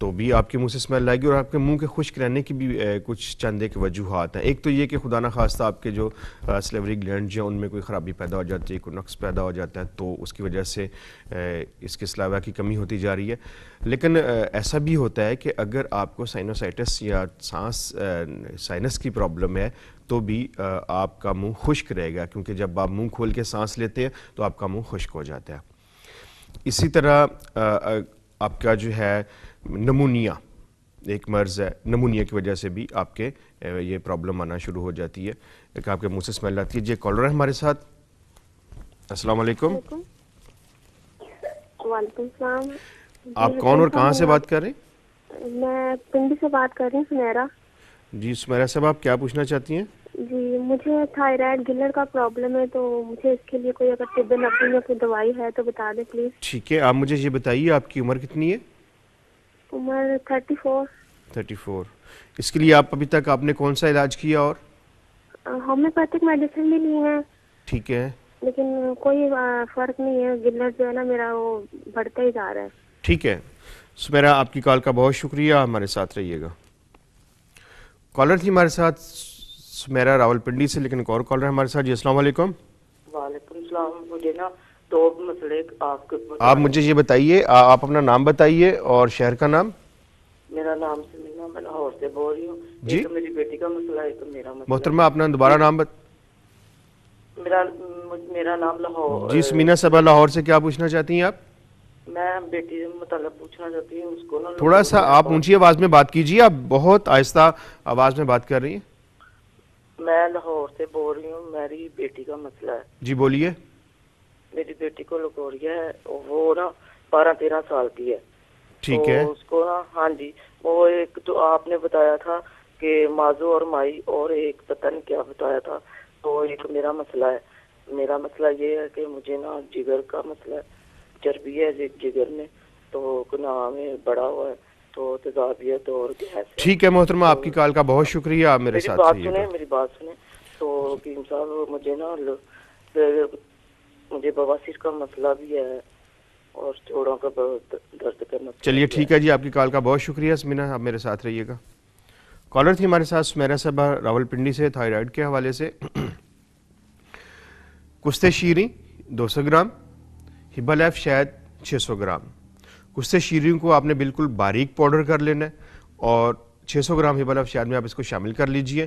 تو بھی آپ کے منہ سے اسمیل آئے گی. اور آپ کے منہ کے خشک رہنے کی بھی کچھ چند ایک وجوہات ہیں. ایک تو یہ کہ خدا نخواستہ آپ کے جو سلیوری گلینڈ ہیں ان میں کوئی خرابی پیدا ہو جاتی ہے, کوئی نقص پیدا ہو جاتا ہے, تو اس کی وجہ سے اس کے سلاوا کی کمی ہوتی جا رہی ہے. لیکن ایسا بھی ہوتا ہے کہ اگر آپ کو سائنوسائٹس یا سائنس کی پرابلم ہے تو بھی آپ کا منہ خشک رہے گا, کیونکہ جب آپ منہ کھول کے سانس لیتے ہیں تو آپ کا منہ خشک ہو جاتا ہے. اسی طرح آپ کا جو ہے نمونیا ایک مرض ہے, نمونیا کی وجہ سے بھی آپ کے یہ پرابلم آنا شروع ہو جاتی ہے کہ آپ کے منہ سے اسمیل آتی ہے. جی کالر ہے ہمارے ساتھ. السلام علیکم. وعلیکم السلام. آپ کون اور کہاں سے بات کر رہے ہیں؟ میں پنڈی سے بات کر رہی ہوں, سمیرا. جی سمیرا صاحب, آپ کیا پوچھنا چاہتی ہیں؟ جی مجھے تھائرائڈ گلر کا پرابلم ہے, تو مجھے اس کے لیے کوئی اگر طب نبوی میں کوئی دوائی ہے تو بتا دیں پلیز. ٹھیک ہے, آپ مجھے یہ بتائیے آپ کی عمر کتنی ہے؟ عمر 34. 34. اس کے لیے آپ ابھی تک آپ نے کون سا علاج کیا؟ اور ہومیوپیتھک میڈیسن بھی لی ہے. ٹھیک ہے, لیکن کوئی فرق نہیں ہے, گلر جو ہے نا میرا وہ بڑھتا ہی جا رہا ہے. ٹھیک ہے سمیرا, آپ کی کال کا بہت شکریہ, ہمارے ساتھ رہیے گا. کالر تھی ہمارے ساتھ سمیرا راول پنڈی سے, لیکن ایک اور کالر ہے ہمارے ساتھ. جی السلام علیکم. وعلیکم السلام. مجھے نا دو مسئلے آپ مجھے یہ بتائیے, آپ اپنا نام بتائیے اور شہر کا نام. میرا نام سمینا, میں لاہور سے بول رہی ہوں. جی ایک تو میری بیٹی کا مسئلہ ہے, تو میرا مسئلہ. محترمہ اپنا دوبارہ نام میرا نام لاہور. جی سمینا صاحبہ لاہور سے, کیا پوچھنا چاہتی ہیں آپ؟ میں بیٹی سے متعلق پوچھنا چاہتی ہوں, اس کو نا تھوڑا سا آپ اونچی آواز میں بات کیجیے, آپ بہت آہستہ آواز میں بات کر رہی ہیں. میں لاہور سے بول رہی ہوں, میری بیٹی کا مسئلہ ہے. جی بولیے. میری بیٹی کو لکوریا ہے, وہ نا 12-13 سال کی ہے. ٹھیک ہے. اس کو نا, ہاں جی, وہ ایک تو آپ نے بتایا تھا کہ مازو اور مائی, اور ایک پتہ نہیں کیا بتایا تھا. تو ایک میرا مسئلہ ہے. میرا مسئلہ یہ ہے کہ مجھے نا جگر کا مسئلہ ہے, چربی ہے جگر میں, تو گناہ میں بڑا ہوا ہے, تو تیزابیت اور گیس. ٹھیک ہے محترمہ, آپ کی کال کا بہت شکریہ, آپ میرے ساتھ رہیے گا. میری بات سنیں. تو حکیم صاحب مجھے نا مجھے بواسیر کا مسئلہ بھی ہے, اور جوڑوں کا درد کا مسئلہ. چلیے ٹھیک ہے جی, آپ کی کال کا بہت شکریہ سمینا, آپ میرے ساتھ رہیے گا. کالر تھی ہمارے ساتھ سمیرا صاحبہ راول پنڈی سے, تھائرائڈ کے حوالے سے. کشتے شیریں 200 گرام, ہبا لیف شہد 600 گرام. کشتے شیریں کو آپ نے بالکل باریک پاؤڈر کر لینا ہے, اور 600 گرام ہبا لیف شہد میں آپ اس کو شامل کر لیجئے.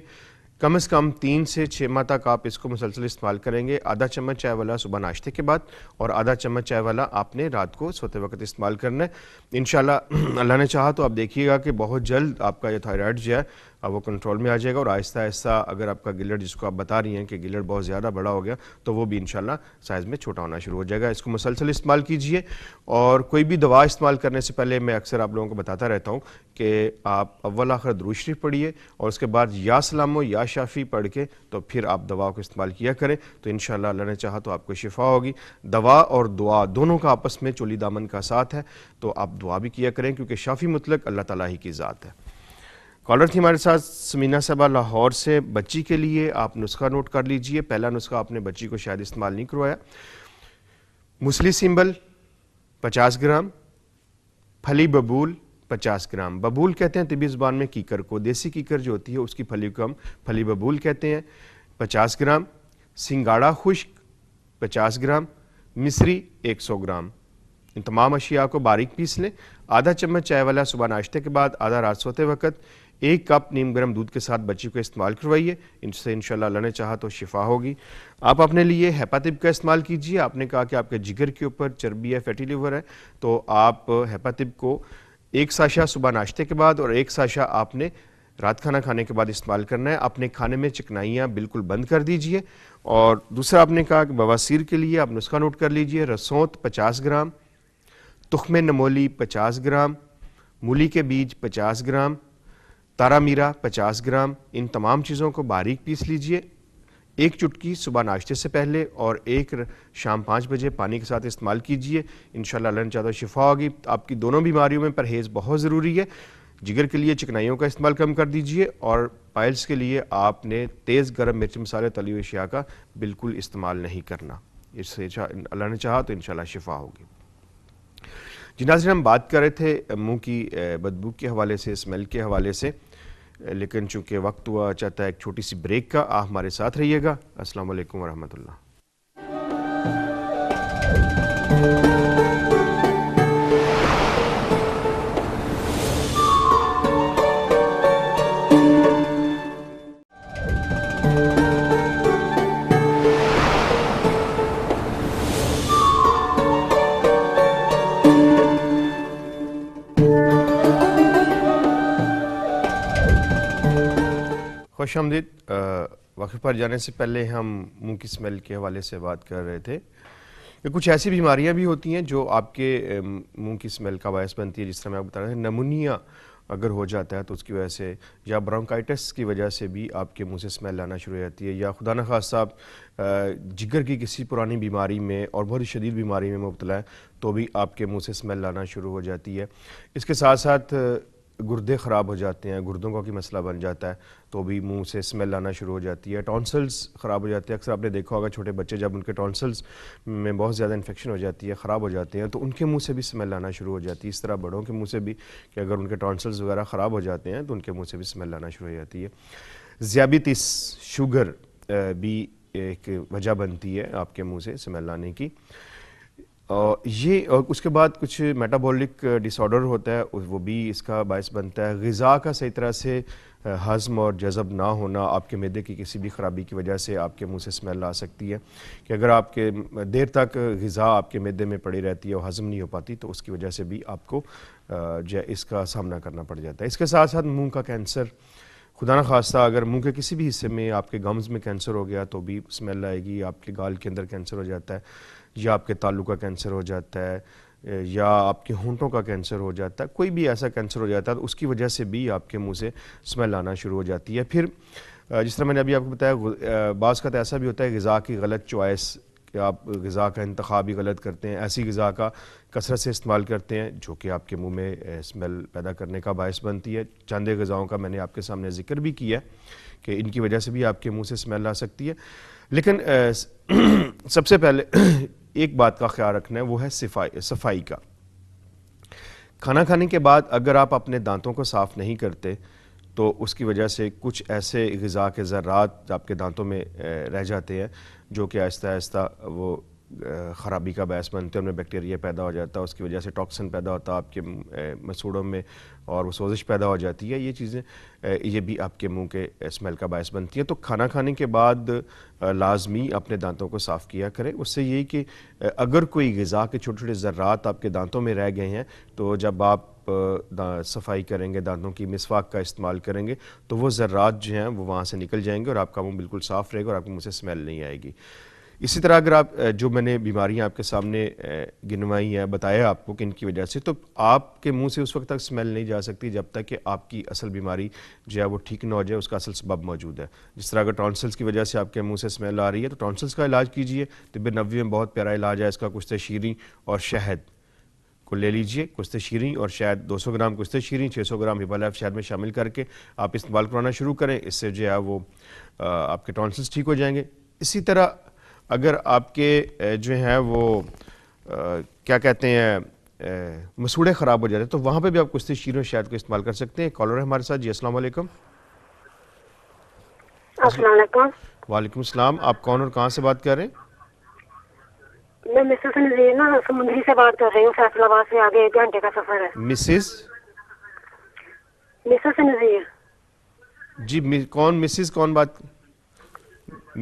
کم از کم 3 سے 6 ماہ تک آپ اس کو مسلسل استعمال کریں گے. آدھا چمچ چائے والا صبح ناشتے کے بعد, اور آدھا چمچ چائے والا آپ نے رات کو سوتے وقت استعمال کرنا ہے. انشاءاللہ اللہ نے چاہا تو آپ دیکھیے گا کہ بہت جلد آپ کا یہ تھائرائڈ جو ہے وہ کنٹرول میں آ جائے گا, اور آہستہ آہستہ اگر آپ کا گلر, جس کو آپ بتا رہی ہیں کہ گلر بہت زیادہ بڑا ہو گیا, تو وہ بھی انشاءاللہ سائز میں چھوٹا ہونا شروع ہو جائے گا. اس کو مسلسل استعمال کیجئے. اور کوئی بھی دوا استعمال کرنے سے پہلے میں اکثر آپ لوگوں کو بتاتا رہتا ہوں کہ آپ اول آخر درود شریف پڑھیے, اور اس کے بعد یا سلام یا شافی پڑھ کے تو پھر آپ دوا کو استعمال کیا کریں, تو انشاءاللہ اللہ نے چاہا تو آپ کو شفا ہوگی. دوا اور دعا دونوں کا آپس میں چولی دامن کا ساتھ ہے, تو آپ دعا بھی کیا کریں, کیونکہ شافی مطلق اللہ تعالیٰ ہی کی ذات ہے. کالر تھی ہمارے ساتھ سمینا صاحبہ لاہور سے. بچی کے لیے آپ نسخہ نوٹ کر لیجئے. پہلا نسخہ آپ نے بچی کو شاید استعمال نہیں کروایا. مسلی سمبل 50 گرام, پھلی ببول 50 گرام. ببول کہتے ہیں طبی زبان میں کیکر کو, دیسی کیکر جو ہوتی ہے اس کی پھلی کو ہم پھلی ببول کہتے ہیں. 50 گرام. سنگاڑا خشک 50 گرام. مصری 100 گرام. ان تمام اشیاء کو باریک پیس لیں. آدھا چمچ چائے والا صبح ناشتے کے بعد, آدھا رات سوتے وقت. 1 کپ نیم گرم دودھ کے ساتھ بچی کو استعمال کروائیے. ان سے انشاءاللہ اللہ نے چاہا تو شفا ہوگی. آپ اپنے لیے ہیپاطب کا استعمال کیجئے. آپ نے کہا کہ آپ کے جگر کے اوپر چربی ہے, فیٹی لیور ہے, تو آپ ہیپاطب کو 1 ساشا صبح ناشتے کے بعد, اور 1 ساشا آپ نے رات کھانا کھانے کے بعد استعمال کرنا ہے. اپنے کھانے میں چکنائیاں بالکل بند کر دیجئے. اور دوسرا آپ نے کہا کہ بواسیر کے لیے آپ نسخہ نوٹ کر لیجئے. رسوت 50 گرام, تخم نمولی 50 گرام, مولی کے بیج 50 گرام, تارا میرا 50 گرام. ان تمام چیزوں کو باریک پیس لیجئے. 1 چٹکی صبح ناشتے سے پہلے, اور 1 شام 5 بجے پانی کے ساتھ استعمال کیجئے. انشاءاللہ اللہ نے چاہا تو شفا ہوگی. آپ کی دونوں بیماریوں میں پرہیز بہت ضروری ہے. جگر کے لیے چکنائیوں کا استعمال کم کر دیجئے, اور پائلز کے لیے آپ نے تیز گرم مرچ مسالے تلی ہوئی اشیاء کا بالکل استعمال نہیں کرنا. اس سے اللہ نے چاہا تو انشاءاللہ شفا ہوگی. جی ناظرین، ہم بات کر رہے تھے منہ کی بدبو کے حوالے سے، اسمیل کے حوالے سے، لیکن چونکہ وقت ہوا چاہتا ہے ایک چھوٹی سی بریک کا، آپ ہمارے ساتھ رہیے گا۔ السلام علیکم ورحمۃ اللہ۔ خوش آمدید۔ وقت پر جانے سے پہلے ہم منہ کی اسمیل کے حوالے سے بات کر رہے تھے کہ کچھ ایسی بیماریاں بھی ہوتی ہیں جو آپ کے منہ کی اسمیل کا باعث بنتی ہے، جس طرح میں آپ بتا رہا تھا نمونیا اگر ہو جاتا ہے تو اس کی وجہ سے، یا برونکائٹس کی وجہ سے بھی آپ کے منہ سے اسمیل آنا شروع ہو جاتی ہے، یا خدا نخواستہ آپ جگر کی کسی پرانی بیماری میں اور بہت ہی شدید بیماری میں مبتلا ہے تو بھی آپ کے منہ سے اسمیل آنا شروع ہو جاتی ہے۔ اس کے ساتھ ساتھ گردے خراب ہو جاتے ہیں، گردوں کا کوئی مسئلہ بن جاتا ہے تو بھی منہ سے اسمیل آنا شروع ہو جاتی ہے۔ ٹونسلز خراب ہو جاتے ہیں، اکثر آپ نے دیکھا ہوگا چھوٹے بچے جب ان کے ٹونسلز میں بہت زیادہ انفیکشن ہو جاتی ہے، خراب ہو جاتے ہیں تو ان کے منہ سے بھی اسمیل آنا شروع ہو جاتی ہے۔ اس طرح بڑوں کے منہ سے بھی، کہ اگر ان کے ٹونسلز وغیرہ خراب ہو جاتے ہیں تو ان کے منہ سے بھی اسمیل آنا شروع ہو جاتی ہے۔ ذیابیطس، شوگر بھی ایک وجہ بنتی ہے آپ کے منہ سے اسمیل آنے کی۔ اور اس کے بعد کچھ میٹابولک ڈس آرڈر ہوتا ہے، وہ بھی اس کا باعث بنتا ہے۔ غذا کا صحیح طرح سے ہضم اور جذب نہ ہونا، آپ کے معدے کی کسی بھی خرابی کی وجہ سے آپ کے منہ سے اسمیل آ سکتی ہے، کہ اگر آپ کے دیر تک غذا آپ کے معدے میں پڑی رہتی ہے اور ہضم نہیں ہو پاتی تو اس کی وجہ سے بھی آپ کو اس کا سامنا کرنا پڑ جاتا ہے۔ اس کے ساتھ ساتھ منہ کا کینسر، خدا نخواستہ اگر منہ کے کسی بھی حصے میں آپ کے گمز میں کینسر ہو گیا تو بھی اسمیل آئے گی۔ آپ کے گال کے اندر کینسر ہو جاتا ہے، یا آپ کے تالو کا کینسر ہو جاتا ہے، یا آپ کے ہونٹوں کا کینسر ہو جاتا ہے، کوئی بھی ایسا کینسر ہو جاتا ہے تو اس کی وجہ سے بھی آپ کے منہ سے اسمیل آنا شروع ہو جاتی ہے۔ پھر جس طرح میں نے ابھی آپ کو بتایا، بعض کا تو ایسا بھی ہوتا ہے غذا کی غلط چوائس، کہ آپ غذا کا انتخاب ہی غلط کرتے ہیں، ایسی غذا کا کثرت سے استعمال کرتے ہیں جو کہ آپ کے منہ میں اسمیل پیدا کرنے کا باعث بنتی ہے۔ چند غذاؤں کا میں نے آپ کے سامنے ذکر بھی کیا کہ ان کی وجہ سے بھی آپ کے منہ سے اسمیل آ سکتی ہے۔ لیکن سب سے پہلے ایک بات کا خیال رکھنا ہے، وہ ہے صفائی کا۔ کھانا کھانے کے بعد اگر آپ اپنے دانتوں کو صاف نہیں کرتے تو اس کی وجہ سے کچھ ایسے غذا کے ذرات آپ کے دانتوں میں رہ جاتے ہیں جو کہ آہستہ آہستہ وہ خرابی کا باعث بنتے ہیں، ان میں بیکٹیریا پیدا ہو جاتا ہے، اس کی وجہ سے ٹاکسن پیدا ہوتا ہے آپ کے مسوڑوں میں اور وہ سوزش پیدا ہو جاتی ہے۔ یہ چیزیں یہ بھی آپ کے منہ کے اسمیل کا باعث بنتی ہیں۔ تو کھانا کھانے کے بعد لازمی اپنے دانتوں کو صاف کیا کریں۔ اس سے یہ کہ اگر کوئی غذا کے چھوٹے چھوٹے ذرات آپ کے دانتوں میں رہ گئے ہیں تو جب آپ صفائی کریں گے، دانتوں کی مسواک کا استعمال کریں گے تو وہ ذرات جو ہیں وہ وہاں سے نکل جائیں گے اور آپ کا منہ بالکل صاف رہے گا اور آپ کے منہ سے اسمیل نہیں آئے گی۔ اسی طرح اگر آپ جو میں نے بیماریاں آپ کے سامنے گنوائی ہیں، بتایا آپ کو کہ ان کی وجہ سے، تو آپ کے منہ سے اس وقت تک اسمیل نہیں جا سکتی جب تک کہ آپ کی اصل بیماری جو ہے وہ ٹھیک نہ ہو جائے، اس کا اصل سبب موجود ہے۔ جس طرح اگر ٹونسلز کی وجہ سے آپ کے منہ سے اسمیل آ رہی ہے تو ٹونسلز کا علاج کیجئے۔ طب نبوی میں بہت پیارا علاج ہے اس کا، کشت شیریں اور شہد کو لے لیجئے۔ کشت شیریں اور شہد 200 گرام کشت شیریں 600 گرام ہیبا لائف شہد میں شامل کر کے آپ استعمال کرانا شروع کریں، اس سے جو ہے وہ آپ کے ٹونسلز ٹھیک ہو جائیں گے۔ اسی طرح اگر آپ کے جو ہیں وہ کیا کہتے ہیں مسوڑے خراب ہو جاتے ہیں تو وہاں پہ بھی آپ کشت شیریں اور شہد کو استعمال کر سکتے ہیں۔ کالر ہے ہمارے ساتھ، جی السلام علیکم۔ السلام علیکم۔ وعلیکم السلام، آپ کون اور کہاں سے بات کر رہے ہیں؟ میں مسز نذیر نا سمندری سے بات کر رہی ہوں، فیصل آباد سے آگے 1 گھنٹے کا سفر ہے۔ مسز نذیر جی کون مسز کون بات؟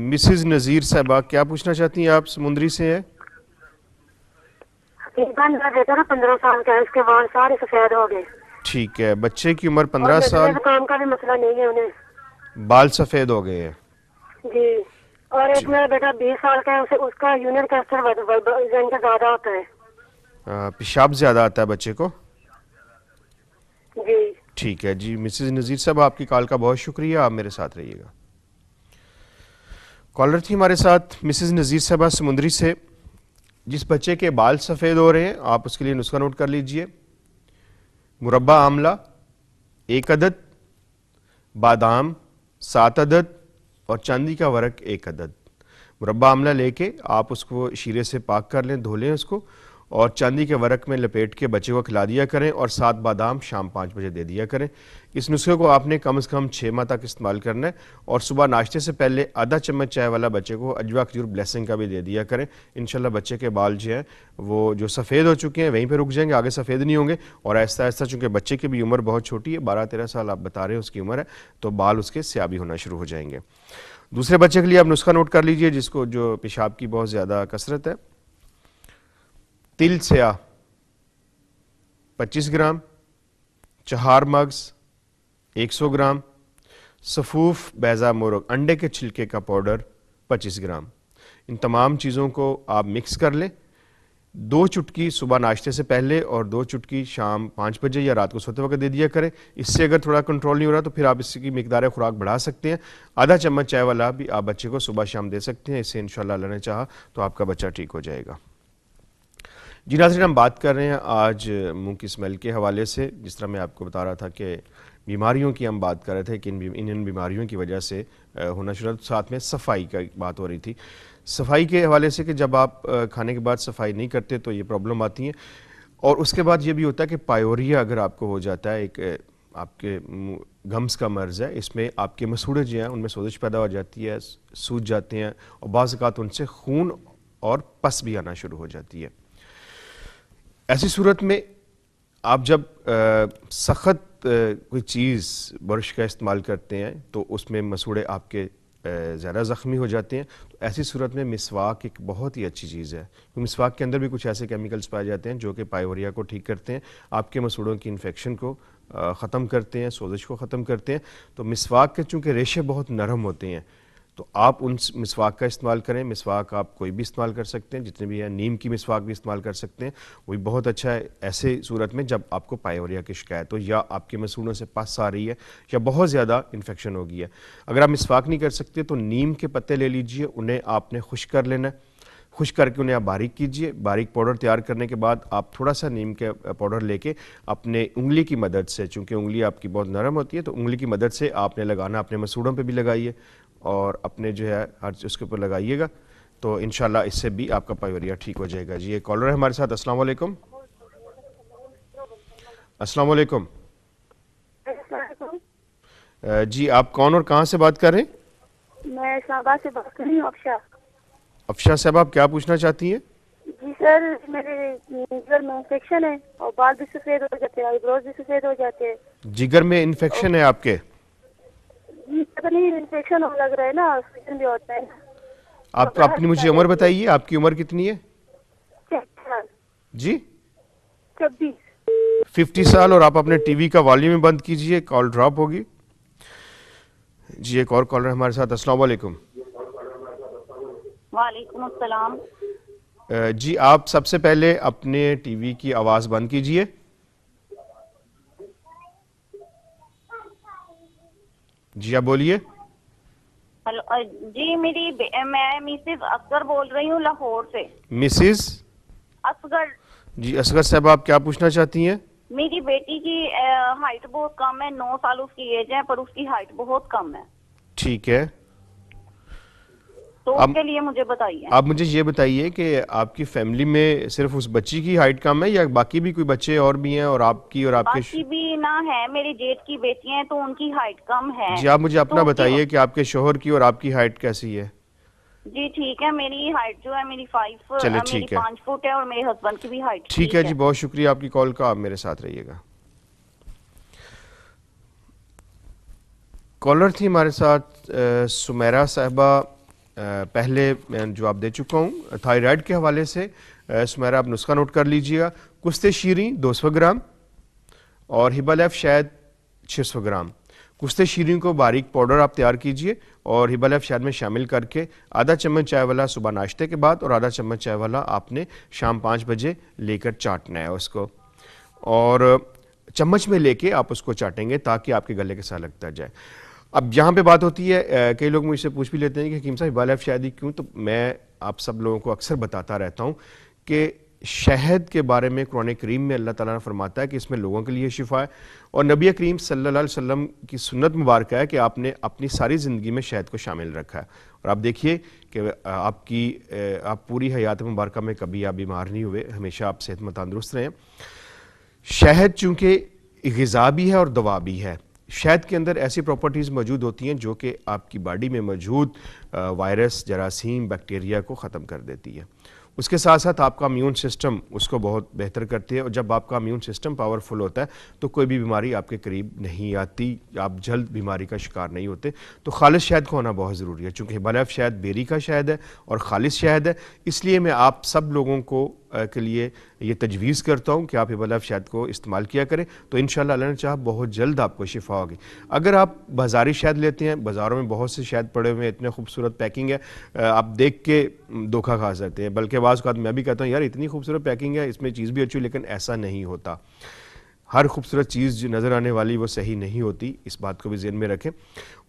مسز نذیر صاحبہ، کیا پوچھنا چاہتی ہیں آپ؟ سمندری سے ہیں؟ میرا بیٹا نا 15 سال کا ہے، اس کے بال سارے سفید ہو گئے۔ ٹھیک ہے، بچے کی عمر 15 سال، کام کا بھی مسئلہ نہیں ہے انہیں، بال سفید ہو گئے ہیں جی۔ اور ایک میرا بیٹا 20 سال کا ہے، اس کا یونین کیسٹر وزن کا زیادہ ہوتا ہے، پیشاب زیادہ آتا ہے بچے کو؟ جی ٹھیک ہے جی مسز نذیر صاحب، آپ کی کال کا بہت شکریہ، آپ میرے ساتھ رہیے گا۔ کالر تھی ہمارے ساتھ مسز نذیر صاحبہ سمندری سے۔ جس بچے کے بال سفید ہو رہے ہیں آپ اس کے لیے نسخہ نوٹ کر لیجئے۔ مربع آملہ 1 عدد، بادام 7 عدد اور چاندی کا ورق 1 عدد۔ مربع آملہ لے کے آپ اس کو شیرے سے پاک کر لیں، دھو لیں اس کو، اور چاندی کے ورق میں لپیٹ کے بچے کو کھلا دیا کریں اور 7 بادام شام 5 بجے دے دیا کریں۔ اس نسخے کو آپ نے کم از کم 6 ماہ تک استعمال کرنا ہے، اور صبح ناشتے سے پہلے آدھا چمچ چائے والا بچے کو اجوا کھجور بلیسنگ کا بھی دے دیا کریں۔ انشاءاللہ بچے کے بال جو ہیں وہ جو سفید ہو چکے ہیں وہیں پہ رک جائیں گے، آگے سفید نہیں ہوں گے، اور آہستہ آہستہ چونکہ بچے کی بھی عمر بہت چھوٹی ہے، 12-13 سال آپ بتا رہے ہیں اس کی عمر ہے، تو بال اس کے سیاہ بھی ہونا شروع ہو جائیں گے۔ دوسرے بچے کے لیے آپ نسخہ نوٹ کر لیجئے جس کو جو پیشاب کی بہت زیادہ کثرت ہے۔ تل سیاہ 25 گرام، چہار مغز 100 گرام، سفوف بیضہ مرغ انڈے کے چھلکے کا پاؤڈر 25 گرام۔ ان تمام چیزوں کو آپ مکس کر لیں، 2 چٹکی صبح ناشتے سے پہلے اور 2 چٹکی شام 5 بجے یا رات کو سوتے وقت دے دیا کریں۔ اس سے اگر تھوڑا کنٹرول نہیں ہو رہا تو پھر آپ اس کی مقدار خوراک بڑھا سکتے ہیں، آدھا چمچ چائے والا بھی آپ بچے کو صبح شام دے سکتے ہیں، اس سے انشاءاللہ اللہ نے چاہا تو آپ کا بچہ ٹھیک ہو جائے گا۔ جی ناظرین، ہم بات کر رہے ہیں آج منہ کی اسمیل کے حوالے سے، جس طرح میں آپ کو بتا رہا تھا کہ بیماریوں کی ہم بات کر رہے تھے کہ ان بیماریوں کی وجہ سے ہونا شروع، ساتھ میں صفائی کا بات ہو رہی تھی، صفائی کے حوالے سے کہ جب آپ کھانے کے بعد صفائی نہیں کرتے تو یہ پرابلم آتی ہیں، اور اس کے بعد یہ بھی ہوتا ہے کہ پائوریا اگر آپ کو ہو جاتا ہے، ایک آپ کے گمز کا مرض ہے، اس میں آپ کے مسوڑے جو ہیں ان میں سوزش پیدا ہو جاتی ہے، سوج جاتے ہیں، اور بعض اوقات ان سے خون اور پس بھی آنا شروع ہو جاتی ہے۔ ایسی صورت میں آپ جب سخت کوئی چیز برش کا استعمال کرتے ہیں تو اس میں مسوڑے آپ کے زیادہ زخمی ہو جاتے ہیں، تو ایسی صورت میں مسواک ایک بہت ہی اچھی چیز ہے، مسواک کے اندر بھی کچھ ایسے کیمیکلز پائے جاتے ہیں جو کہ پائوریا کو ٹھیک کرتے ہیں، آپ کے مسوڑوں کی انفیکشن کو ختم کرتے ہیں، سوزش کو ختم کرتے ہیں۔ تو مسواک کے چونکہ ریشے بہت نرم ہوتے ہیں تو آپ ان مسواک کا استعمال کریں۔ مسواک آپ کوئی بھی استعمال کر سکتے ہیں، جتنے بھی ہیں، نیم کی مسواک بھی استعمال کر سکتے ہیں، وہی بہت اچھا ہے ایسے صورت میں جب آپ کو پائوریا کی شکایت ہو، یا آپ کے مسوڑوں سے پس آ رہی ہے، یا بہت زیادہ انفیکشن ہو گئی ہے۔ اگر آپ مسواک نہیں کر سکتے تو نیم کے پتے لے لیجئے، انہیں آپ نے خشک کر لینا ہے، خشک کر کے انہیں آپ باریک کیجئے، باریک پاؤڈر تیار کرنے کے بعد آپ تھوڑا سا نیم کے پاؤڈر لے کے اپنے انگلی کی مدد سے، چونکہ انگلی آپ کی بہت نرم ہوتی ہے تو انگلی کی مدد سے آپ نے لگانا، اپنے مسوڑوں پہ بھی لگائیے اور اپنے جو ہے ہر اس کے اوپر لگائیے گا، تو انشاءاللہ اس سے بھی آپ کا پائوریا ٹھیک ہو جائے گا۔ جی ایک کالر ہے ہمارے ساتھ۔ السلام علیکم۔ السلام علیکم۔ جی آپ کون اور کہاں سے بات کر رہے ہیں؟ میں اسلام آباد سے بات کر رہی ہوں، افشا۔ افشا صاحب، آپ کیا پوچھنا چاہتی ہیں؟ جی سر، میرے جگر میں انفیکشن ہے اور بال بھی سفید ہو جاتے ہیں، آئی بروز بھی سفید ہو جاتے ہیں۔ جگر میں انفیکشن ہے آپ کے؟ جی پتہ نہیں انفیکشن ہو لگ رہا ہے نا، انفیکشن بھی ہوتا ہے۔ آپ اپنی مجھے عمر بتائیے، آپ کی عمر کتنی ہے؟ 26 سال۔ جی 26۔ 50 سال، اور آپ اپنے ٹی وی کا والیوم بند کیجئے، کال ڈراپ ہوگی۔ جی ایک اور کالر ہمارے ساتھ۔ السلام علیکم۔ وعلیکم السلام۔ جی آپ سب سے پہلے اپنے ٹی وی کی آواز بند کیجئے۔ جی آپ بولیے۔ ہلو جی، میں مسز اصغر بول رہی ہوں لاہور سے۔ مسز اصغر؟ جی اصغر صاحب، آپ کیا پوچھنا چاہتی ہیں؟ میری بیٹی کی ہائٹ بہت کم ہے، 9 سال اس کی ایج ہے، پر اس کی ہائٹ بہت کم ہے۔ ٹھیک ہے، تو اس کے لیے مجھے بتائیے۔ آپ مجھے یہ بتائیے کہ آپ کی فیملی میں صرف اس بچی کی ہائٹ کم ہے یا باقی بھی کوئی بچے اور بھی ہیں، اور آپ کی اور آپ کے؟ باقی بھی نہ ہے، میری جیٹ کی بیٹی ہیں تو ان کی ہائٹ کم ہے۔ جی آپ مجھے اپنا بتائیے کہ آپ کے شوہر کی اور آپ کی ہائٹ کیسی ہے؟ جی ٹھیک ہے، میری ہائٹ جو ہے میری 5 فٹ ہے، اور میرے ہسبینڈ کی بھی ہائٹ ٹھیک ہے۔ جی بہت شکریہ آپ کی کال کا، آپ میرے ساتھ رہیے گا۔ کالر تھی ہمارے ساتھ سمیرہ صاحبہ، پہلے میں جواب دے چکا ہوں تھائرائیڈ کے حوالے سے۔ سمیرہ آپ نسخہ نوٹ کر لیجئے گا، کشتے شیریں 200 گرام اور ہبالیف شہد 600 گرام۔ کشتے شیریں کو باریک پاؤڈر آپ تیار کیجئے اور ہبالیف شہد میں شامل کر کے آدھا چمچ چائے والا صبح ناشتے کے بعد اور آدھا چمچ چائے والا آپ نے شام 5 بجے لے کر چاٹنا ہے اس کو، اور چمچ میں لے کے آپ اس کو چاٹیں گے تاکہ آپ کے گلے کے ساتھ لگتا جائے۔ اب یہاں پہ بات ہوتی ہے، کئی لوگ مجھ سے پوچھ بھی لیتے ہیں کہ حکیم صاحب ہبالیف شہد ہی کیوں؟ تو میں آپ سب لوگوں کو اکثر بتاتا رہتا ہوں کہ شہد کے بارے میں قرآن کریم میں اللہ تعالیٰ نے فرماتا ہے کہ اس میں لوگوں کے لیے شفا ہے، اور نبی کریم صلی اللہ علیہ وسلم کی سنت مبارکہ ہے کہ آپ نے اپنی ساری زندگی میں شہد کو شامل رکھا ہے، اور آپ دیکھیے کہ آپ پوری حیات مبارکہ میں کبھی آپ بیمار نہیں ہوئے, ہمیشہ آپ صحت مند تندرست رہیں. شہد چونکہ غذا بھی ہے اور دوا بھی ہے. شہد کے اندر ایسی پراپرٹیز موجود ہوتی ہیں جو کہ آپ کی باڈی میں موجود وائرس, جراثیم, بیکٹیریا کو ختم کر دیتی ہے. اس کے ساتھ ساتھ آپ کا امیون سسٹم اس کو بہت بہتر کرتی ہے, اور جب آپ کا امیون سسٹم پاورفل ہوتا ہے تو کوئی بھی بیماری آپ کے قریب نہیں آتی, آپ جلد بیماری کا شکار نہیں ہوتے. تو خالص شہد کو ہونا بہت ضروری ہے. چونکہ ہبہ لیف شہد بیری کا شہد ہے اور خالص شہد ہے, اس لیے میں آپ سب لوگوں کو کے لیے یہ تجویز کرتا ہوں کہ آپ ہبہ لیف شہد کو استعمال کیا کریں, تو انشاءاللہ اللہ نے چاہا بہت جلد آپ کو شفا ہوگی. اگر آپ بازاری شہد لیتے ہیں, بازاروں میں بہت سے شہد پڑے ہوئے ہیں, اتنے خوبصورت پیکنگ ہے, آپ دیکھ کے دھوکہ کھا سکتے ہیں. بلکہ بعض اوقات میں بھی کہتا ہوں یار اتنی خوبصورت پیکنگ ہے, اس میں چیز بھی اچھی, لیکن ایسا نہیں ہوتا. ہر خوبصورت چیز جو نظر آنے والی وہ صحیح نہیں ہوتی, اس بات کو بھی ذہن میں رکھیں.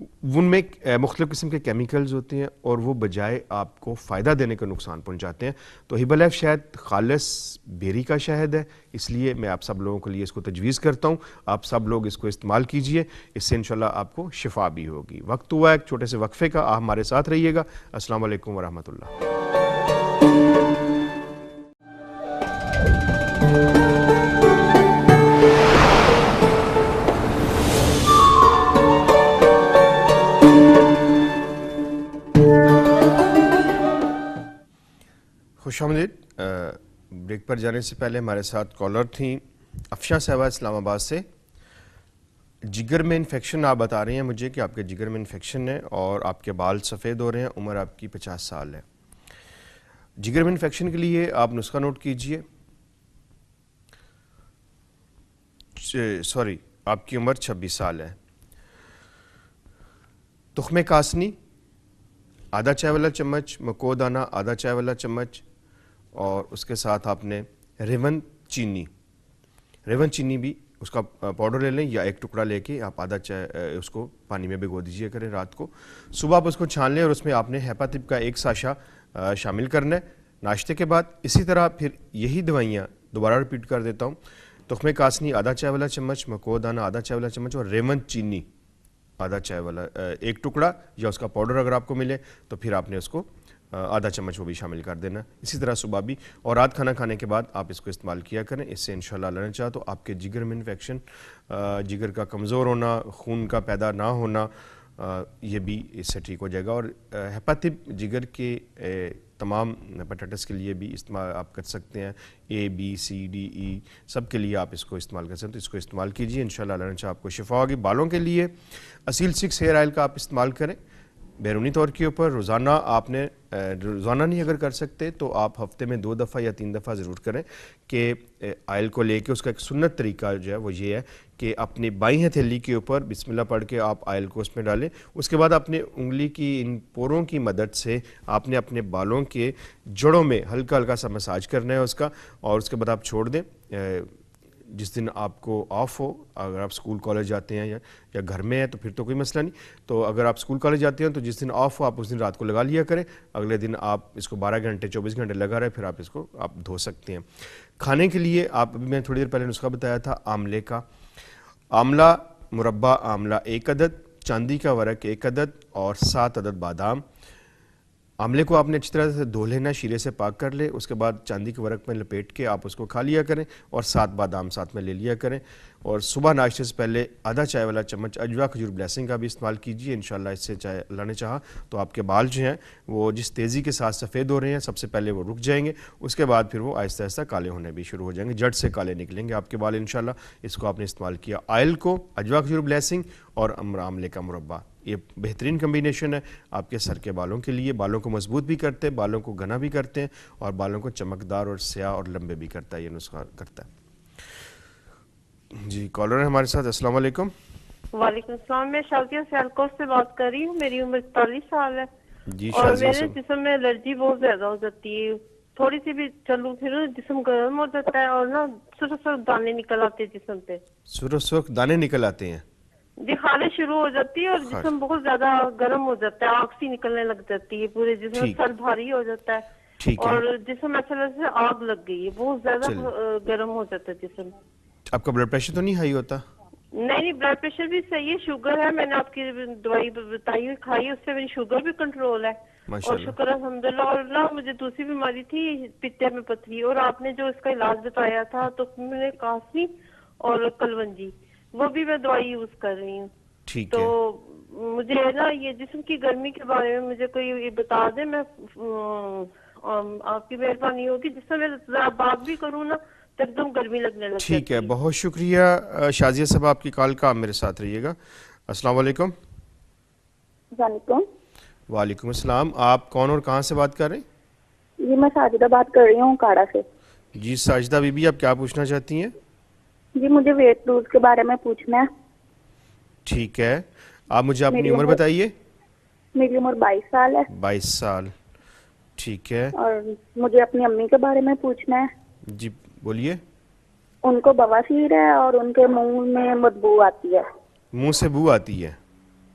ان میں مختلف قسم کے کیمیکلز ہوتے ہیں اور وہ بجائے آپ کو فائدہ دینے کا نقصان پہنچاتے ہیں. تو ہبہ لیف شہد خالص بیری کا شہد ہے, اس لیے میں آپ سب لوگوں کے لیے اس کو تجویز کرتا ہوں. آپ سب لوگ اس کو استعمال کیجئے, اس سے انشاءاللہ آپ کو شفا بھی ہوگی. وقت ہوا ایک چھوٹے سے وقفے کا, آپ ہمارے ساتھ رہیے گا. السلام علیکم ورحمۃ اللہ. خوش آمدید. بریک پر جانے سے پہلے ہمارے ساتھ کالر تھیں افشاں صاحبہ اسلام آباد سے. جگر میں انفیکشن آپ بتا رہے ہیں مجھے کہ آپ کے جگر میں انفیکشن ہے اور آپ کے بال سفید ہو رہے ہیں, عمر آپ کی 50 سال ہے. جگر میں انفیکشن کے لیے آپ نسخہ نوٹ کیجئے. سوری, آپ کی عمر 26 سال ہے. تخم کاسنی آدھا چائے والا چمچ, مکو دانہ آدھا چائے والا چمچ, اور اس کے ساتھ آپ نے ریون چینی بھی اس کا پاؤڈر لے لیں, یا ایک ٹکڑا لے کے آپ آدھا چائے اس کو پانی میں بھگو دیجئے کریں رات کو. صبح آپ اس کو چھان لیں اور اس میں آپ نے ہیپاتپ کا 1 ساشا شامل کرنا ہے ناشتے کے بعد. اسی طرح پھر یہی دوائیاں دوبارہ ریپیٹ کر دیتا ہوں. تخم کاسنی آدھا چائے والا چمچ, مکو دانہ آدھا چائے والا چمچ, اور ریون چینی آدھا چائے والا 1 ٹکڑا, یا اس کا پاؤڈر اگر آپ کو ملے تو پھر آپ نے اس کو آدھا چمچ وہ بھی شامل کر دینا. اسی طرح صبح بھی, اور رات کھانا کھانے کے بعد آپ اس کو استعمال کیا کریں. اس سے انشاءاللہ اللہ نے چاہا تو آپ کے جگر میں انفیکشن, جگر کا کمزور ہونا, خون کا پیدا نہ ہونا, یہ بھی اس سے ٹھیک ہو جائے گا. اور ہیپاتپ جگر کے تمام ہیپاٹائٹس کے لیے بھی استعمال آپ کر سکتے ہیں, A B C D E سب کے لیے آپ اس کو استعمال کر سکتے ہیں. تو اس کو استعمال کیجئے, انشاءاللہ اللہ نے چاہا آپ کو شفا ہوگی. بالوں کے لیے اصیل 6 ہیئر آئل کا آپ استعمال کریں بیرونی طور کے اوپر. روزانہ آپ نے روزانہ نہیں اگر کر سکتے تو آپ ہفتے میں 2 دفعہ یا 3 دفعہ ضرور کریں کہ آئل کو لے کے. اس کا ایک سنت طریقہ جو ہے وہ یہ ہے کہ اپنی بائیں ہتھیلی کے اوپر بسم اللہ پڑھ کے آپ آئل کو اس میں ڈالیں. اس کے بعد اپنے انگلی کی ان پوروں کی مدد سے آپ نے اپنے بالوں کے جڑوں میں ہلکا ہلکا سا مساج کرنا ہے اس کا, اور اس کے بعد آپ چھوڑ دیں. جس دن آپ کو آف ہو, اگر آپ اسکول کالج جاتے ہیں یا گھر میں ہیں تو پھر تو کوئی مسئلہ نہیں. تو اگر آپ اسکول کالج جاتے ہیں تو جس دن آف ہو آپ اس دن رات کو لگا لیا کریں. اگلے دن آپ اس کو 12 گھنٹے 24 گھنٹے لگا رہے, پھر آپ اس کو آپ دھو سکتے ہیں. کھانے کے لیے آپ, ابھی میں تھوڑی دیر پہلے نسخہ بتایا تھا آملے کا. آملہ مربع آملہ 1 عدد, چاندی کا ورق 1 عدد, اور 7 عدد بادام. آملے کو آپ نے اچھی طرح سے دھو لینا, شیرے سے پاک کر لے. اس کے بعد چاندی کے ورق میں لپیٹ کے آپ اس کو کھا لیا کریں, اور 7 بادام ساتھ میں لے لیا کریں. اور صبح ناشتے سے پہلے آدھا چائے والا چمچ اجوا کھجور بلیسنگ کا بھی استعمال کیجئے. انشاءاللہ اس سے چاہے اللہ نے چاہا تو آپ کے بال جو ہیں وہ جس تیزی کے ساتھ سفید ہو رہے ہیں, سب سے پہلے وہ رک جائیں گے, اس کے بعد پھر وہ آہستہ آہستہ کالے ہونے بھی شروع ہو جائیں گے, جڑ سے کالے نکلیں گے آپ کے بال انشاءاللہ. اس کو آپ نے استعمال کیا, آئل کو, اجوا کھجور بلیسنگ اور آملے کا مربع, یہ بہترین کمبینیشن ہے آپ کے سر کے بالوں کے لیے. بالوں کو مضبوط بھی کرتے ہیں, بالوں کو گھنا بھی کرتے ہیں, اور بالوں کو چمکدار اور سیاہ اور لمبے بھی کرتا ہے, یہ نسخہ کرتا ہے. جی کالر ہے ہمارے ساتھ. السلام علیکم. وعلیکم السلام. میں شازیہ سیالکوٹ سے بات کر رہی ہوں. میری عمر 41 سال ہے. جی اور شازیہ میرے جسم میں الرجی بہت زیادہ ہو جاتی ہے. تھوڑی سی بھی چلوں پھر جسم گرم ہو جاتا ہے, اور نا سرخ سرخ دانے نکل آتے ہیں جسم پہ. سرخ سرخ دانے نکل آتے ہیں جی, خارش شروع ہو جاتی ہے, اور جسم بہت زیادہ گرم ہو جاتا ہے, آگ سی نکلنے لگ جاتی ہے, پورے جسم سر بھاری ہو جاتا ہے, اور جسم ایسا لگتا ہے آگ لگ گئی ہے, بہت زیادہ گرم ہو جاتا ہے جسم. آپ کا بلڈ پریشر تو نہیں ہائی ہوتا؟ نہیں بلڈ پریشر بھی صحیح ہے, شوگر ہے, میں نے آپ کی دوائی بتائی ہوئی کھائی ہے, اس سے میری شوگر بھی کنٹرول ہے اور شکر الحمدللہ. اور نہ مجھے دوسری بیماری تھی پتے میں پتھری, اور آپ نے جو اس کا علاج بتایا تھا تو میں نے کافی اور کلونجی وہ بھی میں دوائی یوز کر رہی ہوں. تو مجھے نا یہ جسم کی گرمی کے بارے میں مجھے کوئی بتا دیں, میں آپ کی مہربانی ہوگی, جس سے میں ذرا بات بھی کروں نا تو ایک دم گرمی لگنے لگتی ہے. ٹھیک ہے, بہت شکریہ شازیہ صاحب آپ کی کال کا, آپ میرے ساتھ رہیے گا. السلام علیکم. وعلیکم. وعلیکم السلام. آپ کون اور کہاں سے بات کر رہے ہیں؟ جی میں ساجدہ بات کر رہی ہوں کاڑا سے. جی ساجدہ بی بی, آپ کیا پوچھنا چاہتی ہیں؟ جی مجھے ویٹ لوز کے بارے میں پوچھنا ہے. ٹھیک ہے, آپ مجھے اپنی عمر بتائیے. میری عمر 22 سال ہے. 22 سال, ٹھیک ہے. اور مجھے اپنی امی کے بارے میں پوچھنا ہے. جی بولیے. ان کو بواسیر ہے اور ان کے منہ میں بدبو آتی ہے. منہ سے بو آتی ہے؟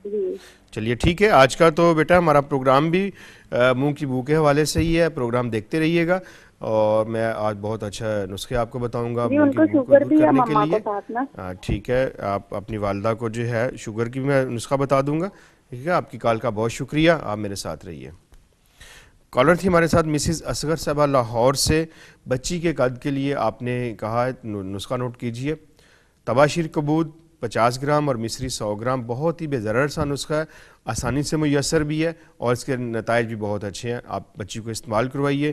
جی چلیے ٹھیک ہے. آج کا تو بیٹا ہمارا پروگرام بھی منہ کی بو کے حوالے سے ہی ہے, پروگرام دیکھتے رہیے گا, اور میں آج بہت اچھا نسخے آپ کو بتاؤں گا جی. ان کو شوگر بھی ہے مما کو ساتھ نا. ٹھیک ہے, آپ اپنی والدہ کو جو ہے شوگر کی میں نسخہ بتا دوں گا. ٹھیک ہے, آپ کی کال کا بہت شکریہ, آپ میرے ساتھ رہیے. کالر تھی ہمارے ساتھ مسز اصغر صاحبہ لاہور سے. بچی کے قد کے لیے آپ نے کہا ہے, نسخہ نوٹ کیجئے. تباشیر کبود 50 گرام اور مصری 100 گرام. بہت ہی بے ضرر سا نسخہ ہے, آسانی سے میسر بھی ہے اور اس کے نتائج بھی بہت اچھے ہیں. آپ بچی کو استعمال کروائیے.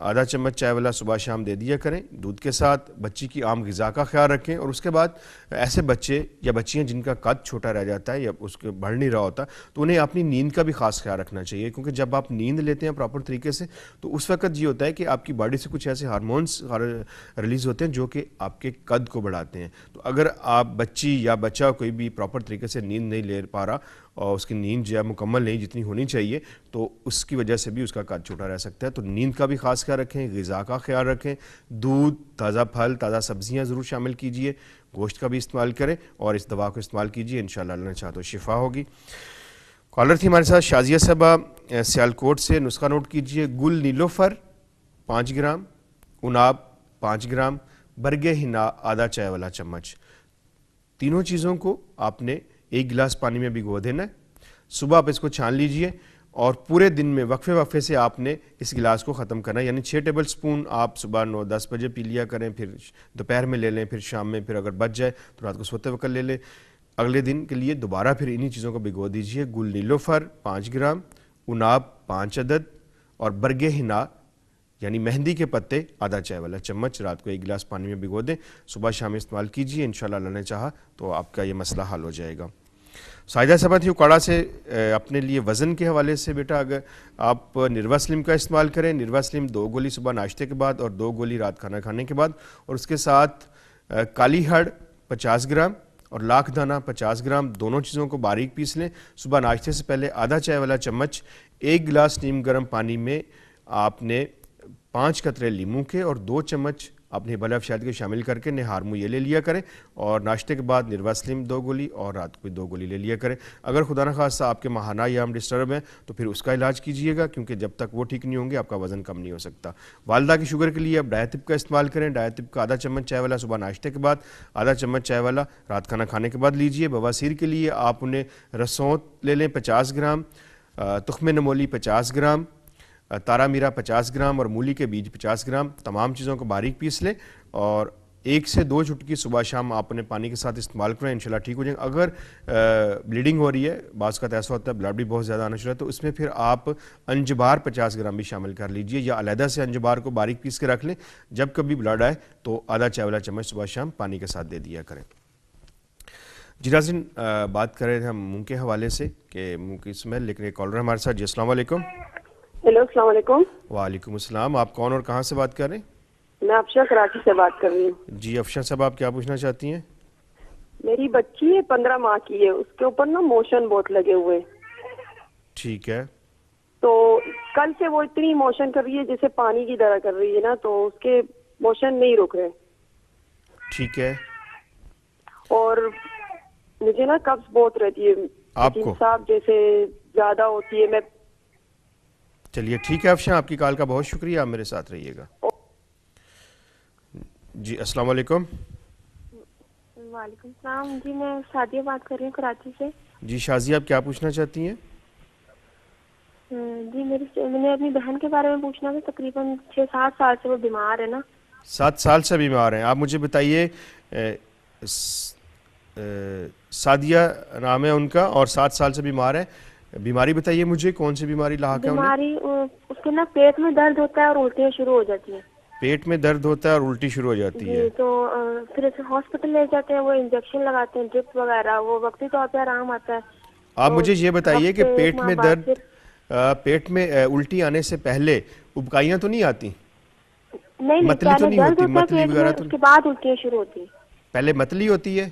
آدھا چمچ چائے والا صبح شام دے دیا کریں دودھ کے ساتھ. بچی کی عام غذا کا خیال رکھیں, اور اس کے بعد ایسے بچے یا بچیاں جن کا قد چھوٹا رہ جاتا ہے یا اس کے بڑھ نہیں رہا ہوتا, تو انہیں اپنی نیند کا بھی خاص خیال رکھنا چاہیے, کیونکہ جب آپ نیند لیتے ہیں پراپر طریقے سے تو اس وقت یہ ہوتا ہے کہ آپ کی باڈی سے کچھ ایسے ہارمونز ریلیز ہوتے ہیں جو کہ آپ کے قد کو بڑھاتے ہیں. تو اگر آپ بچی یا بچہ کوئی بھی پراپر طریقے سے نیند نہیں لے پا رہا اور اس کی نیند جو ہے مکمل نہیں جتنی ہونی چاہیے, تو اس کی وجہ سے بھی اس کا قد چھوٹا رہ سکتا ہے. تو نیند کا بھی خاص خیال رکھیں, غذا کا خیال رکھیں, دودھ, تازہ پھل, تازہ سبزیاں ضرور شامل کیجئے, گوشت کا بھی استعمال کریں اور اس دوا کو استعمال کیجئے, انشاءاللہ اللہ نے چاہا تو شفا ہوگی. کالر تھی ہمارے ساتھ شازیہ صاحبہ سیالکوٹ سے. نسخہ نوٹ کیجئے. گل نیلوفر 5 گرام, اناب 5 گرام, برگ حنا آدھا چائے والا چمچ. تینوں چیزوں کو آپ نے 1 گلاس پانی میں بھگو دینا ہے. صبح آپ اس کو چھان لیجئے اور پورے دن میں وقفے وقفے سے آپ نے اس گلاس کو ختم کرنا ہے. یعنی 6 ٹیبل سپون آپ صبح 9-10 بجے پی لیا کریں, پھر دوپہر میں لے لیں, پھر شام میں, پھر اگر بچ جائے تو رات کو سوتے وقت لے لیں. اگلے دن کے لیے دوبارہ پھر انہی چیزوں کو بھگو دیجئے. گل نیلوفر 5 گرام, اناب 5 عدد اور برگ حنا یعنی مہندی کے پتے آدھا چائے والا چمچ. رات کو 1 گلاس پانی میں بھگو دیں, صبح شام استعمال کیجئے, انشاءاللہ اللہ نے چاہا تو آپ کا یہ مسئلہ حل ہو جائے گا. ساجدہ صاحبہ تھی اکاڑا سے. اپنے لیے وزن کے حوالے سے بیٹا اگر آپ نروا سلم کا استعمال کریں, نروا سلم 2 گولی صبح ناشتے کے بعد اور 2 گولی رات کھانا کھانے کے بعد, اور اس کے ساتھ کالی ہڑ 50 گرام اور لاکھ دانہ 50 گرام, دونوں چیزوں کو باریک پیس لیں. صبح ناشتے سے پہلے آدھا چائے والا چمچ 1 گلاس نیم گرم پانی میں آپ نے 5 قطرے لیموں کے اور 2 چمچ اپنے بلب شہد کے شامل کر کے نہار منہ یہ لے لیا کریں, اور ناشتے کے بعد نروا سلم 2 گولی اور رات کو 2 گولی لے لیا کریں. اگر خدا نخواستہ آپ کے ماہانہ یا ہم ڈسٹرب ہیں تو پھر اس کا علاج کیجئے گا, کیونکہ جب تک وہ ٹھیک نہیں ہوں گے آپ کا وزن کم نہیں ہو سکتا. والدہ کی شوگر کے لیے آپ ڈایتپ کا استعمال کریں. ڈایتپ کا آدھا چمچ چائے والا صبح ناشتے کے بعد, آدھا چمچ چائے والا رات کھانا کھانے کے بعد لیجئے. بواسیر کے لیے آپ انہیں رسوت لے لیں 50 گرام, تخم نمولی 50 گرام, تارا میرا 50 گرام اور مولی کے بیج 50 گرام. تمام چیزوں کو باریک پیس لیں اور 1 سے 2 چٹکی صبح شام آپ انہیں پانی کے ساتھ استعمال کریں, انشاءاللہ ٹھیک ہو جائیں. اگر بلیڈنگ ہو رہی ہے, بعض کا ایسا ہوتا ہے بلڈ بھی بہت زیادہ آنا شروع ہے, تو اس میں پھر آپ انجبار 50 گرام بھی شامل کر لیجئے, یا علیحدہ سے انجبار کو باریک پیس کے رکھ لیں. جب کبھی بلڈ آئے تو آدھا چائے والا چمچ صبح شام پانی کے ساتھ دے دیا کریں. جی ناظرین, بات کر رہے تھے ہم منہ کے حوالے سے کہ منہ کی اسمیل, لیکن ایک کالر ہمارے ساتھ. جی السلام علیکم. ہیلو السلام علیکم. وعلیکم السلام. آپ کون اور کہاں سے بات کر رہے ہیں؟ میں افشا کراچی سے بات کر رہی ہوں. جی افشا صاحب, آپ کیا پوچھنا چاہتی ہیں؟ میری بچی ہے 15 ماہ کی ہے, اس کے اوپر نا موشن بہت لگے ہوئے. ٹھیک ہے. تو کل سے وہ اتنی موشن کر رہی ہے جیسے پانی کی طرح کر رہی ہے نا, تو اس کے موشن نہیں رک رہے. ٹھیک ہے. اور مجھے نا قبض بہت رہتی ہے, آپ کو صاحب جیسے زیادہ ہوتی ہے. میں چلیے ٹھیک ہے افشا, آپ کی کال کا بہت شکریہ, آپ میرے ساتھ رہیے گا. جی السلام علیکم. وعلیکم السلام جی، میں شادیہ بات کر رہی ہوں کراچی سے. جی شازیہ، آپ کیا پوچھنا چاہتی ہیں؟ جی میں نے اپنی بہن کے بارے میں پوچھنا تھا. تقریباً 6-7 سال سے وہ بیمار ہے نا. 7 سال سے بیمار ہیں. آپ مجھے بتائیے، سعدیہ نام ہے ان کا اور 7 سال سے بیمار ہے. بیماری بتائیے مجھے، کون سی بیماری لاحق ہے انہیں؟ بیماری اس کے نا پیٹ میں درد ہوتا ہے اور الٹیاں شروع ہو جاتی ہیں. پیٹ میں درد ہوتا ہے اور الٹی شروع ہو جاتی ہے. جی تو پھر ہاسپٹل لے جاتے ہیں، وہ انجیکشن لگاتے ہیں، ڈرپ وغیرہ، وہ وقتی طور پہ آرام آتا ہے. آپ مجھے یہ بتائیے کہ پیٹ میں درد، پیٹ میں الٹی آنے سے پہلے ابکائیاں تو نہیں آتی؟ نہیں، متلی تو نہیں ہوتی؟ متلی وغیرہ تو اس کے بعد الٹیاں شروع ہوتی ہیں. پہلے متلی ہوتی ہے؟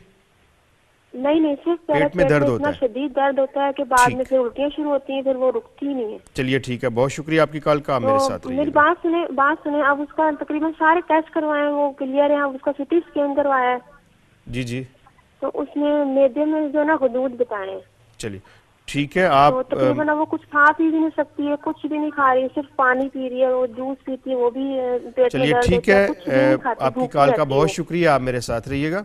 نہیں، صرف پیٹ میں درد اتنا ہوتا ہے. شدید درد ہوتا ہے کہ بعد میں پھر الٹیاں شروع ہوتی ہیں، پھر وہ رکتی ہی نہیں ہے. چلیے ٹھیک ہے، بہت شکریہ آپ کی کال کا. آپ میرے ساتھ رہیے. میری بات سنیں. اب اس کا تقریباً سارے ٹیسٹ کروائے ہیں، وہ کلیئر ہیں. اب اس کا سٹی اسکین کروایا ہے. جی جی. تو اس میں میدے میں جو نا غدود بتائے ہیں. چلیے ٹھیک ہے. آپ تقریباً وہ کچھ کھا پی بھی نہیں سکتی ہے، کچھ بھی نہیں کھا رہی ہے، صرف پانی پی رہی ہے. وہ جوس پیتی ہے، وہ بھی پیٹ میں چلیے درد ٹھیک ہوتا ہے. کچھ بھی نہیں کھاتی. آپ کی کال کا بہت شکریہ. آپ میرے ساتھ رہیے گا.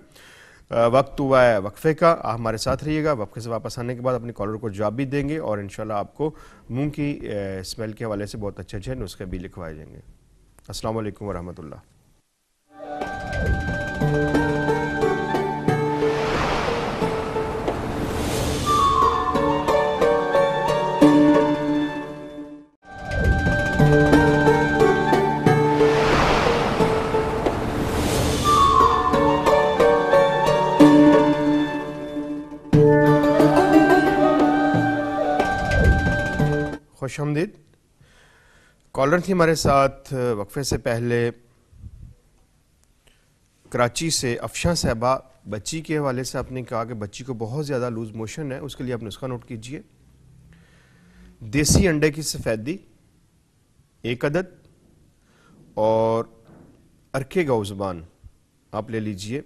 وقت ہوا ہے وقفے کا، آپ ہمارے ساتھ رہیے گا. وقفے سے واپس آنے کے بعد اپنے کالر کو جواب بھی دیں گے اور انشاءاللہ آپ کو منہ کی اسمیل کے حوالے سے بہت اچھے نسخے بھی لکھوائے جائیں گے. السلام علیکم ورحمۃ اللہ. خوش آمدید. کالر تھی ہمارے ساتھ وقفے سے پہلے کراچی سے افشاں صاحبہ. بچی کے حوالے سے آپ نے کہا کہ بچی کو بہت زیادہ لوز موشن ہے. اس کے لیے آپ نسخہ نوٹ کیجئے. دیسی انڈے کی سفیدی 1 عدد اور ارکے گاؤ زبان آپ لے لیجئے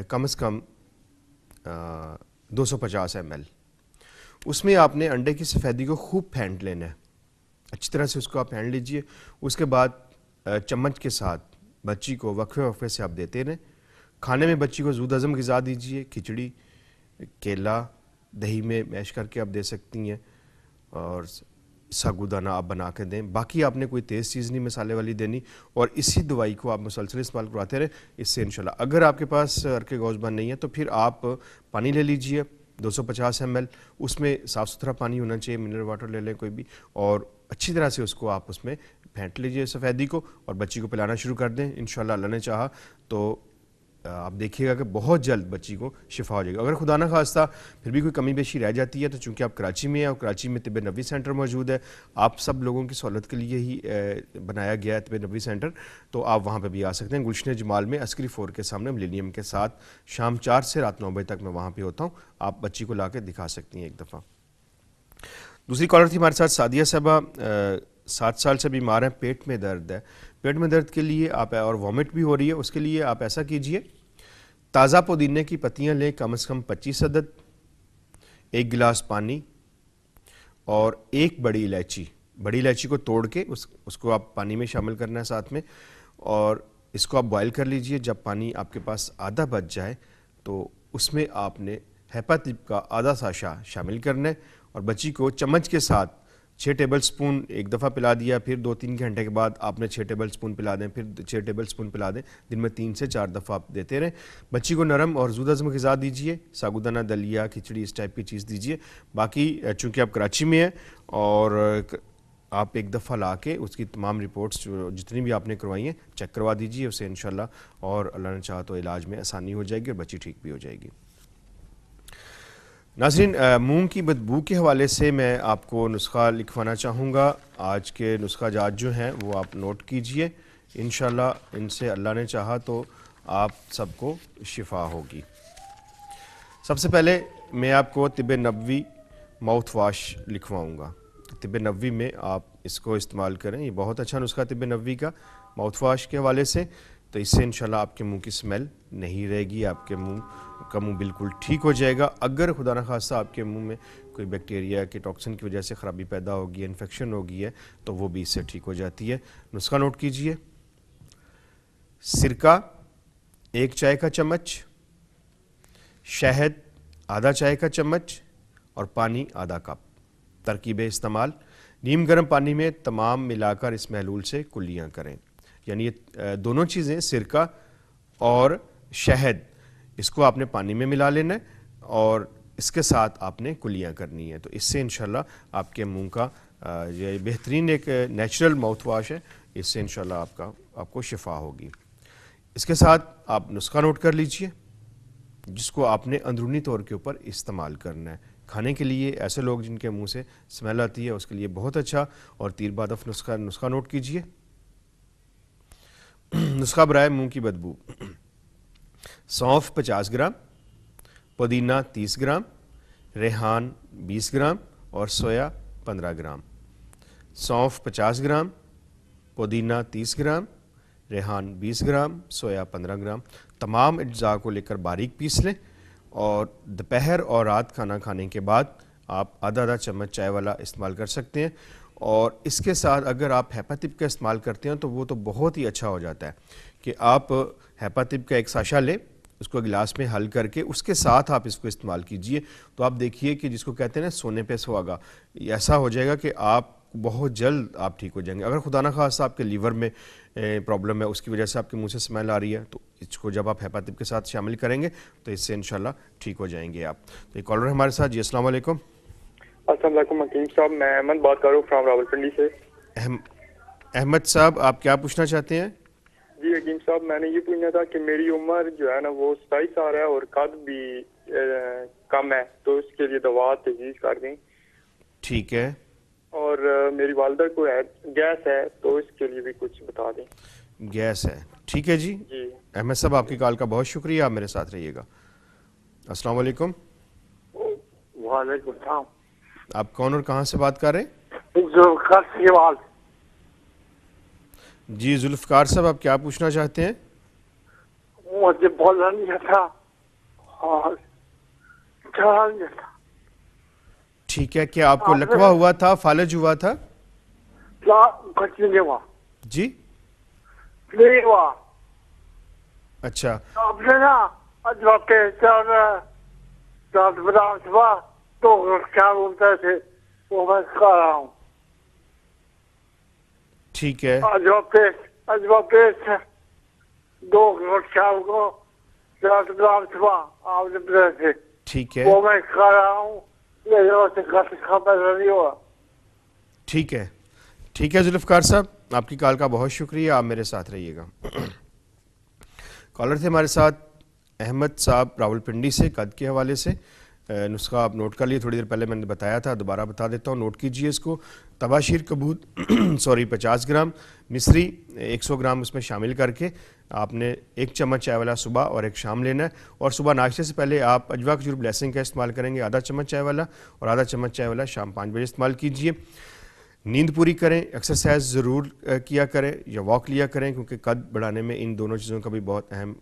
کم از کم 250 ml. اس میں آپ نے انڈے کی سفیدی کو خوب پھینٹ لینا ہے. اچھی طرح سے اس کو آپ پھینٹ لیجئے. اس کے بعد چمچ کے ساتھ بچی کو وقفے سے آپ دیتے رہیں. کھانے میں بچی کو زود ہضم غذا دیجئے. کھچڑی، کیلا دہی میں میش کر کے آپ دے سکتی ہیں اور ساگو دانہ آپ بنا کے دیں. باقی آپ نے کوئی تیز چیز نہیں مسالے والی دینی اور اسی دوائی کو آپ مسلسل استعمال کرواتے رہیں. اس سے انشاءاللہ اگر آپ کے پاس ارکے گاؤ زبان نہیں ہے تو پھر آپ پانی لے لیجئے 250 ml. اس میں صاف ستھرا پانی ہونا چاہیے، منرل واٹر لے لیں کوئی بھی، اور اچھی طرح سے اس کو آپ اس میں پھینٹ لیجئے سفیدی کو اور بچی کو پلانا شروع کر دیں. انشاءاللہ اللہ نے چاہا تو آپ دیکھیے گا کہ بہت جلد بچی کو شفا ہو جائے گا. اگر خدا نہ خواستہ پھر بھی کوئی کمی بیشی رہ جاتی ہے تو چونکہ آپ کراچی میں ہیں اور کراچی میں طب نبوی سینٹر موجود ہے، آپ سب لوگوں کی سہولت کے لیے ہی بنایا گیا ہے طب نبوی سینٹر، تو آپ وہاں پہ بھی آ سکتے ہیں. گلشن جمال میں عسکری 4 کے سامنے ملینیم کے ساتھ شام 4 سے رات 9 بجے تک میں وہاں پہ ہوتا ہوں. آپ بچی کو لا کے دکھا سکتی ہیں ایک دفعہ. دوسری کالر تھی ہمارے ساتھ سعدیہ صاحبہ. 7 سال سے بیمار ہیں، پیٹ میں درد ہے. پیٹ میں درد کے لیے آپ اور وامٹ بھی ہو رہی ہے، اس کے لیے آپ ایسا کیجئے، تازہ پودینے کی پتیاں لیں کم از کم 25 عدد، 1 گلاس پانی اور 1 بڑی الائچی. بڑی الائچی کو توڑ کے اس کو آپ پانی میں شامل کرنا ہے ساتھ میں، اور اس کو آپ بوائل کر لیجئے. جب پانی آپ کے پاس آدھا بچ جائے تو اس میں آپ نے ہیپاطب کا آدھا ساشا شامل کرنا ہے اور بچی کو چمچ کے ساتھ 6 ٹیبل سپون ایک دفعہ پلا دیا، پھر 2-3 گھنٹے کے بعد آپ نے 6 ٹیبل سپون پلا دیں، پھر 6 ٹیبل سپون پلا دیں. دن میں 3 سے 4 دفعہ آپ دیتے رہیں. بچی کو نرم اور زود ہضم غذا دیجئے، ساگودانہ دلیا، کھچڑی اس ٹائپ کی چیز دیجئے. باقی چونکہ آپ کراچی میں ہیں اور آپ ایک دفعہ لا کے اس کی تمام رپورٹس جتنی بھی آپ نے کروائی ہیں چیک کروا دیجئے اسے انشاءاللہ، اور اللہ نے چاہا تو علاج میں آسانی ہو جائے گی اور بچی ٹھیک بھی ہو جائے گی. ناظرین، منہ کی بدبو کے حوالے سے میں آپ کو نسخہ لکھوانا چاہوں گا. آج کے نسخہ جات جو ہیں وہ آپ نوٹ کیجئے. انشاءاللہ ان سے اللہ نے چاہا تو آپ سب کو شفا ہوگی. سب سے پہلے میں آپ کو طب نبوی ماؤتھ واش لکھواؤں گا. طب نبوی میں آپ اس کو استعمال کریں. یہ بہت اچھا نسخہ طب نبوی کا ماؤتھ واش کے حوالے سے، تو اس سے انشاءاللہ آپ کے منہ کی سمیل نہیں رہے گی. آپ کے منہ بالکل ٹھیک ہو جائے گا. اگر خدا نہ خواستہ آپ کے منہ میں کوئی بیکٹیریا کے ٹاکسن کی وجہ سے خرابی پیدا ہوگی، انفیکشن ہوگی ہے، تو وہ بھی اس سے ٹھیک ہو جاتی ہے. نسخہ نوٹ کیجئے. سرکہ 1 چائے کا چمچ، شہد آدھا چائے کا چمچ اور پانی آدھا کپ. ترکیب استعمال: نیم گرم پانی میں تمام ملا کر اس محلول سے کلیاں کریں. یعنی یہ دونوں چیزیں سرکہ اور شہد اس کو آپ نے پانی میں ملا لینا ہے اور اس کے ساتھ آپ نے کلیاں کرنی ہے. تو اس سے انشاءاللہ آپ کے منہ کا یہ بہترین ایک نیچرل ماؤتھ واش ہے, اس سے انشاءاللہ آپ کو شفا ہوگی. اس کے ساتھ آپ نسخہ نوٹ کر لیجئے جس کو آپ نے اندرونی طور کے اوپر استعمال کرنا ہے. کھانے کے لیے ایسے لوگ جن کے منہ سے اسمیل آتی ہے اس کے لیے بہت اچھا اور تیر بادف نسخہ نوٹ کیجئے. نسخہ برائے منہ کی بدبو: سونف 50 گرام, پودینہ 30 گرام, ریحان 20 گرام اور سویا 15 گرام. سونف 50 گرام, پودینہ 30 گرام, ریحان 20 گرام, سویا 15 گرام. تمام اجزاء کو لے کر باریک پیس لیں اور دوپہر اور رات کھانا کھانے کے بعد آپ آدھا چمچ چائے والا استعمال کر سکتے ہیں. اور اس کے ساتھ اگر آپ ہیپاتپ کا استعمال کرتے ہیں تو وہ تو بہت ہی اچھا ہو جاتا ہے کہ آپ ہیپاتپ کا ایک ساشہ لیں, اس کو گلاس میں حل کر کے اس کے ساتھ آپ اس کو استعمال کیجئے تو آپ دیکھیے کہ جس کو کہتے ہیں نا سونے پہ سہاگا, ایسا ہو جائے گا کہ آپ بہت جلد آپ ٹھیک ہو جائیں گے. اگر خدا نہ خواستہ آپ کے لیور میں پرابلم ہے, اس کی وجہ سے آپ کے منہ سے اسمیل آ رہی ہے, تو اس کو جب آپ ہیپاتپ کے ساتھ شامل کریں گے تو اس سے انشاءاللہ ٹھیک ہو جائیں گے آپ. تو ایک کالر ہے ہمارے ساتھ. جی السلام علیکم. السلام علیکم حکیم صاحب, میں احمد بات کر رہا ہوں فرام راولپنڈی سے. احمد صاحب آپ کیا پوچھنا چاہتے ہیں؟ جی حکیم صاحب, میں نے یہ پوچھنا تھا کہ میری عمر جو ہے نا وہ 27 سال ہے اور قد بھی کم ہے, تو اس کے لیے دوا تجویز کر دیں. ٹھیک ہے. اور میری والدہ کو گیس ہے تو اس کے لیے بھی کچھ بتا دیں. گیس ہے, ٹھیک ہے جی. احمد صاحب آپ کی کال کا بہت شکریہ, آپ میرے ساتھ رہیے گا. السلام علیکم. وعلیکم السلام. آپ کون اور کہاں سے بات کر رہے ہیں؟ ذوالفقار سیوال. جی ذوالفقار صاحب آپ کیا پوچھنا چاہتے ہیں؟ مجھے بولنا نہیں تھا اور چلا نہیں تھا. ٹھیک ہے, کیا آپ کو لکوا ہوا تھا, فالج ہوا تھا؟ کچھ نہیں ہوا جی. نہیں ہوا. اچھا آپ نے نا اجوا کے بادام صبح تو کیا بولتے تھے وہ میں کھا رہا ہوں. ٹھیک ہے. اجوا پیسٹ 2 شام کو 10 گرام صبح آپ نے بتایا تھے. ٹھیک ہے. وہ میں کھا رہا ہوں, نہیں ہوا. ٹھیک ہے, ٹھیک ہے ذوالفقار صاحب آپ کی کال کا بہت شکریہ, آپ میرے ساتھ رہیے گا. کالر تھے ہمارے ساتھ احمد صاحب راولپنڈی سے. قد کے حوالے سے نسخہ آپ نوٹ کر لیے, تھوڑی دیر پہلے میں نے بتایا تھا, دوبارہ بتا دیتا ہوں, نوٹ کیجئے اس کو. تباشیر کبوت 50 گرام, مصری 100 گرام اس میں شامل کر کے آپ نے 1 چمچ چائے والا صبح اور 1 شام لینا ہے. اور صبح ناشتے سے پہلے آپ اجوا کھجور بلیسنگ کا استعمال کریں گے, آدھا چمچ چائے والا, اور آدھا چمچ چائے والا شام 5 بجے استعمال کیجئے. نیند پوری کریں, ایکسرسائز ضرور کیا کریں یا واک لیا کریں, کیونکہ قد بڑھانے میں ان دونوں چیزوں کا بھی بہت اہم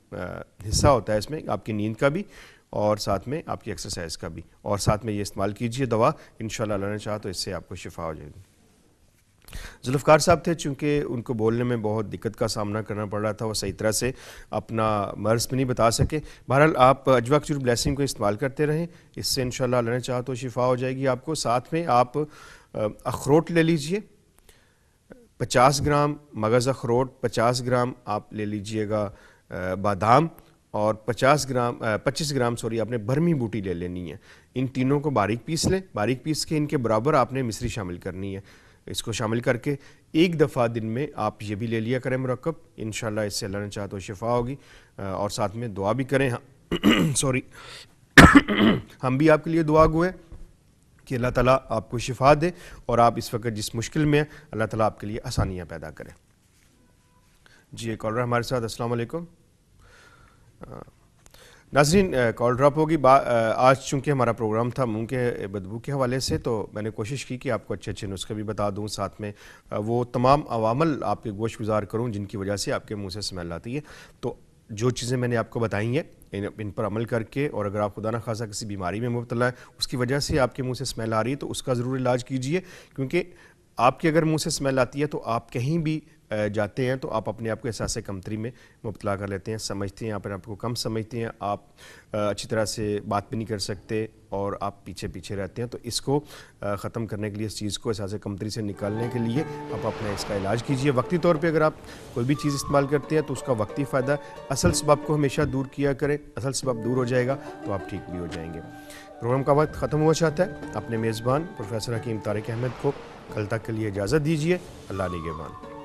حصہ ہوتا ہے, اس میں آپ کی نیند کا بھی اور ساتھ میں آپ کی ایکسرسائز کا بھی. اور ساتھ میں یہ استعمال کیجئے دوا, انشاءاللہ اللہ نے چاہا تو اس سے آپ کو شفا ہو جائے گی. ذوالفقار صاحب تھے, چونکہ ان کو بولنے میں بہت دقت کا سامنا کرنا پڑ رہا تھا, وہ صحیح طرح سے اپنا مرض میں نہیں بتا سکے. بہرحال آپ اجوا کھجور بلیسنگ کو استعمال کرتے رہیں, اس سے انشاءاللہ اللہ نے چاہا تو شفا ہو جائے گی آپ کو. ساتھ میں آپ اخروٹ لے لیجئے, 50 گرام مغز اخروٹ, 50 گرام آپ لے لیجئے گا بادام, اور 25 گرام آپ نے برمی بوٹی لے لینی ہے. ان تینوں کو باریک پیس لیں, باریک پیس کے ان کے برابر آپ نے مصری شامل کرنی ہے. اس کو شامل کر کے ایک دفعہ دن میں آپ یہ بھی لے لیا کریں مرکب, انشاءاللہ اس سے اللہ نے چاہا تو شفا ہوگی. اور ساتھ میں دعا بھی کریں. ہم بھی آپ کے لیے دعا گو ہیں کہ اللہ تعالیٰ آپ کو شفا دے اور آپ اس وقت جس مشکل میں ہیں اللہ تعالیٰ آپ کے لیے آسانیاں پیدا کریں. جی ایک کالر ہمارے ساتھ. السلام علیکم. ناظرین کال ڈراپ ہوگی. آج چونکہ ہمارا پروگرام تھا منہ کے بدبو کے حوالے سے, تو میں نے کوشش کی کہ آپ کو اچھے اچھے نسخے بھی بتا دوں, ساتھ میں وہ تمام عوامل آپ کے گوش گزار کروں جن کی وجہ سے آپ کے منہ سے اسمیل آتی ہے. تو جو چیزیں میں نے آپ کو بتائی ہیں ان پر عمل کر کے, اور اگر آپ خدا نہ خواستہ کسی بیماری میں مبتلا ہے اس کی وجہ سے آپ کے منہ سے اسمیل آ رہی ہے تو اس کا ضرور علاج کیجیے, کیونکہ آپ کے اگر منہ سے اسمیل آتی ہے تو آپ کہیں بھی جاتے ہیں تو آپ اپنے آپ کو احساس کمتری میں مبتلا کر لیتے ہیں، سمجھتے ہیں اپنے آپ کو کم سمجھتے ہیں، آپ اچھی طرح سے بات بھی نہیں کر سکتے اور آپ پیچھے پیچھے رہتے ہیں۔ تو اس کو ختم کرنے کے لیے، اس چیز کو احساس کمتری سے نکالنے کے لیے آپ اپنا اس کا علاج کیجئے۔ وقتی طور پہ اگر آپ کوئی بھی چیز استعمال کرتے ہیں تو اس کا وقتی فائدہ، اصل سبب کو ہمیشہ دور کیا کریں، اصل سبب دور ہو جائے گا تو آپ ٹھیک بھی ہو جائیں گے۔ پروگرام کا وقت ختم ہوا چاہتا ہے، اپنے میزبان پروفیسر حکیم طارق احمد کو کل تک کے لیے اجازت دیجیے۔ اللہ نگہبان۔